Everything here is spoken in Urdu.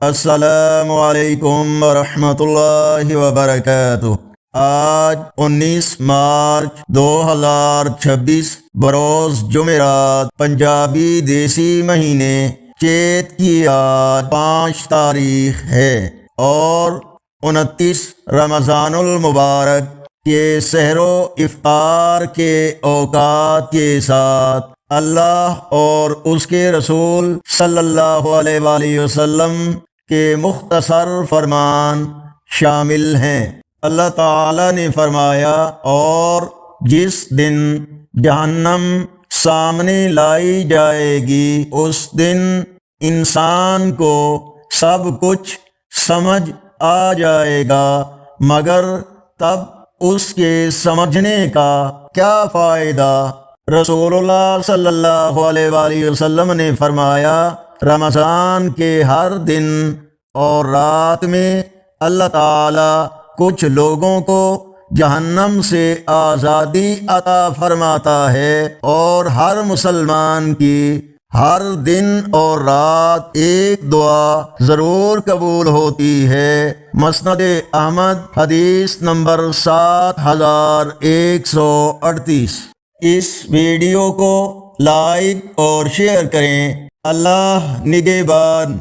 السلام علیکم ورحمۃ اللہ وبرکاتہ۔ آج 19 مارچ 2026 بروز جمعرات، پنجابی دیسی مہینے چیت کی آج 5 تاریخ ہے اور 29 رمضان المبارک کے سحر و افطار کے اوقات کے ساتھ اللہ اور اس کے رسول صلی اللہ علیہ وآلہ وسلم کے مختصر فرمان شامل ہیں۔ اللہ تعالی نے فرمایا، اور جس دن جہنم سامنے لائی جائے گی اس دن انسان کو سب کچھ سمجھ آ جائے گا، مگر تب اس کے سمجھنے کا کیا فائدہ؟ رسول اللہ صلی اللہ علیہ وآلہ وسلم نے فرمایا، رمضان کے ہر دن اور رات میں اللہ تعالی کچھ لوگوں کو جہنم سے آزادی عطا فرماتا ہے، اور ہر مسلمان کی ہر دن اور رات ایک دعا ضرور قبول ہوتی ہے۔ مسند احمد، حدیث نمبر 7138۔ اس ویڈیو کو لائک اور شیئر کریں۔ اللہ نگہبان۔